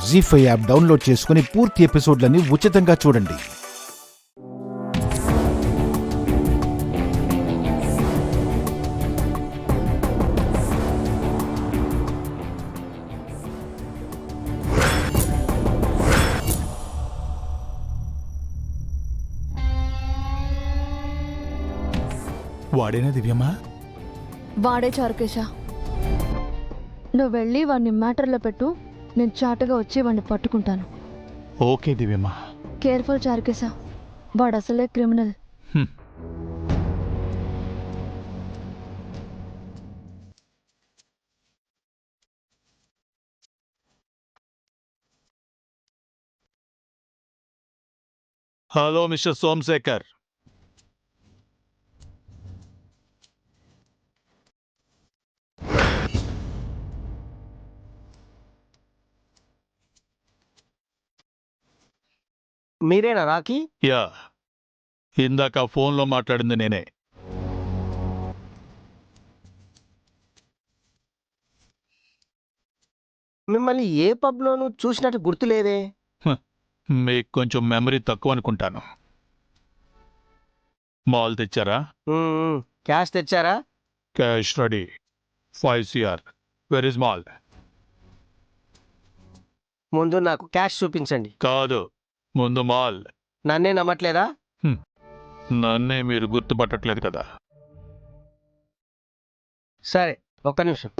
జీ5 app download చేసుకుని పూర్తి ఎపిసోడ్లని ఉచితంగా చూడండి. వాడేనా దివ్యమ్మా? వాడే చారుకేశ. నువ్వు వెళ్ళి వాడిని మ్యాటర్లో పెట్టు, నేను చాటుగా వచ్చి వాడిని పట్టుకుంటాను. ఓకే దివ్యమ్మా. కేర్ఫుల్ చారుకేశ, వాడు అసలే క్రిమినల్. Hello mister Somashekar. మీరేనా రాకీ? యా, ఇందాక ఫోన్లో మాట్లాడింది నేనే. మిమ్మల్ని ఏ పబ్లోనూ చూసినట్టు గుర్తులేదే. మీకు కొంచెం మెమరీ తక్కువ అనుకుంటాను. మాల్ తెచ్చారా? క్యాష్ తెచ్చారా? Cash ready. 5 CR. Where is mall? ముందు నాకు క్యాష్ చూపించండి. కాదు, ముందు మాల్. నన్నే నమ్మట్లేదా? నన్నే మీరు గుర్తుపట్టట్లేదు కదా. సరే, ఒక్క నిమిషం.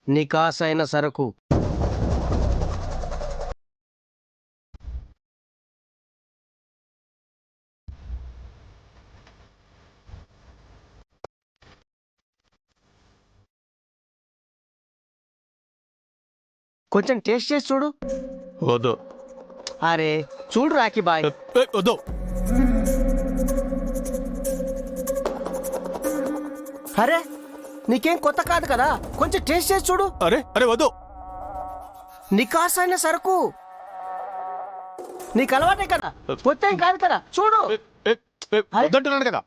నికాసైన సరుకు. కొంచెం టేస్ట్ చేసి చూడు. వద్దు. అరే చూడు రాకీ బాయ్. వద్దు. అరే నీకేం కొత్త కాదు కదా, కొంచెం టేస్ట్ చేసి చూడు. అరే అరే వద్దు. నికాసైన సరుకు నీకు అలవాటే కదా, కొత్త ఏం కాదు కదా, చూడు. వద్దంటున్నాను కదా.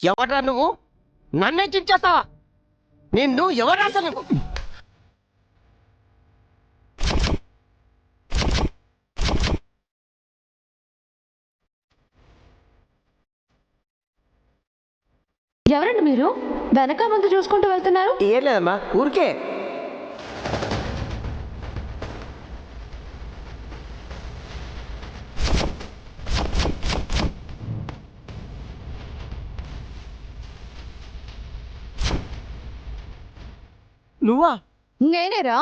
ఎవరా నువ్వు? నన్నే చించేస్తావా? నిన్ను ఎవరా అసలు? ఎవరండి మీరు? వెనక ముందు చూసుకుంటూ వెళ్తున్నారు. ఏం లేదమ్మా, ఊరికే. నువ్వా? నేనేరా.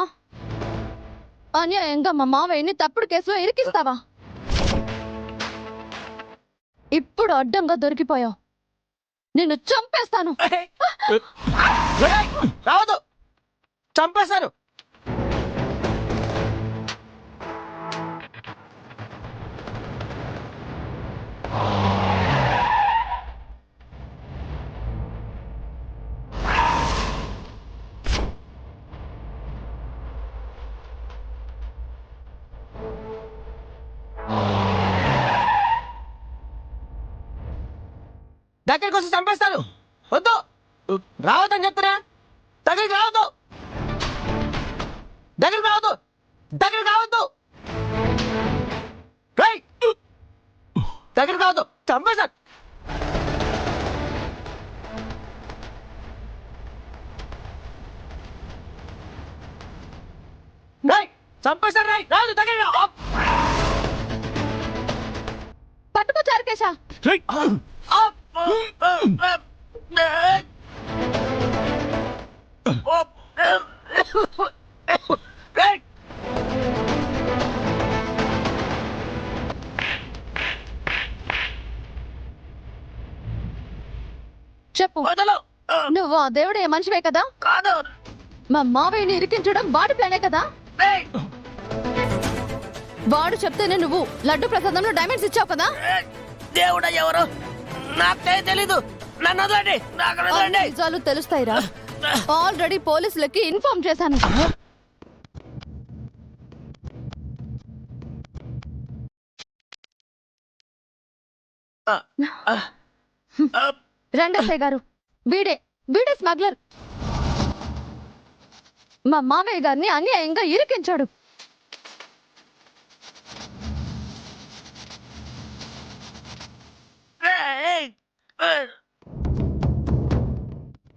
అన్యాయంగా మా మావయ్యని తప్పుడు కేసులో ఇరికిస్తావా? ఇప్పుడు అడ్డంగా దొరికిపోయావు, నిన్ను చంపేస్తాను. రావద్దు, చంపేశాను. దగ్గరికి వచ్చి చంపేస్తాను. వద్దు, రావద్దని చెప్తున్నా. దగ్గరికి రావద్దు, దగ్గరికి రావద్దు, దగ్గరికి రావద్దు, దగ్గరికి రావద్దు, చంపేశాను. చంపేశారు రేయ్. రాజు తగ్గ పట్టుకో చారుకేశ. చెప్పు, నువ్వు ఆ దేవుడు ఏ మనిషివే కదా? కాదు. మా మావయ్యని ఇరికించడం వాడి ప్లానే కదా? వాడు చెప్తేనే నువ్వు లడ్డు ప్రసాదంలో డైమండ్స్ ఇచ్చావు కదా? దేవుడా ఎవరు నాకే తెలీదు. నన్ను వదలండి. నాకు వదలండి. నిజాలు తెలుస్తాయిరా. ఆల్రెడీ పోలీసులకి ఇన్ఫార్మ్ చేశాను. రండయ్య గారు, వీడే స్మగ్లర్. మా మావయ్య గారిని అన్యాయంగా ఇరికించాడు.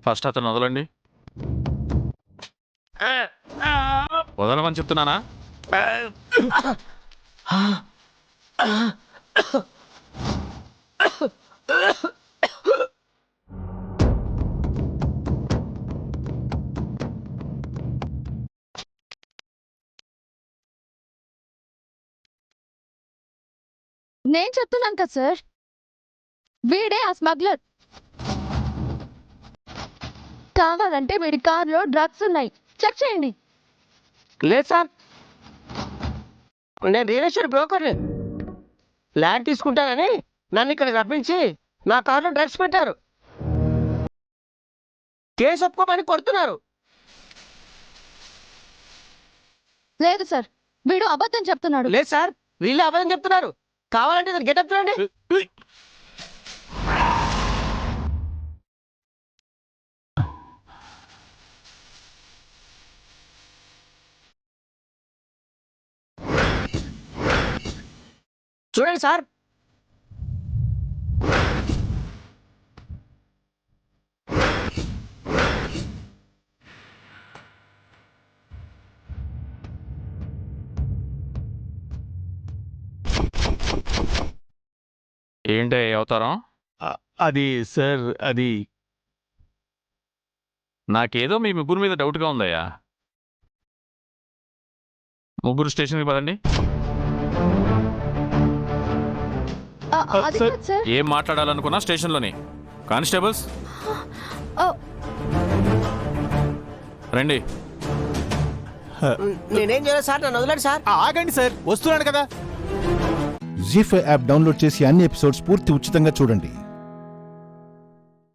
ఫస్ట్ అతను వదలండి. వదలమని చెప్తున్నానా? నేను చెప్తున్నాను కదా సార్, వీడే ఆ స్మగ్లర్. కావాలంటే వీడి కార్లో డ్రగ్స్ ఉన్నాయి, చెక్ చేయండి. లేదు సార్, నేను రియల్ ఎస్టేట్ బ్రోకర్ని. ల్యాండ్ తీసుకుంటానని నన్ను ఇక్కడ రప్పించి నా కార్లో డ్రగ్స్ పెట్టారు. కేసు ఒప్పుకోమని కొడుతున్నారు. లేదు సార్, వీడు అబద్ధం చెప్తున్నాడు. లేదు సార్, వీళ్ళే అబద్ధం చెప్తున్నారు. కావాలంటే గెటప్ చూడండి. చూడండి సార్. ఏంటి అవతారం? అది సార్, అది నాకేదో మీ ముగ్గురు మీద డౌట్గా ఉందయ్యా. ముగ్గురు స్టేషన్కి పదండి. అది కాదు సార్. ఏం మాట్లాడాలనుకున్నా స్టేషన్లోనే. కానిస్టేబుల్స్ రండి. నేనేం చేయలేదు సార్, నన్ను వదలండి సార్. ఆగండి సార్, వస్తున్నాడు కదా. జీ5 యాప్ డౌన్లోడ్ చేసి అన్ని ఎపిసోడ్స్ పూర్తి ఉచితంగా చూడండి.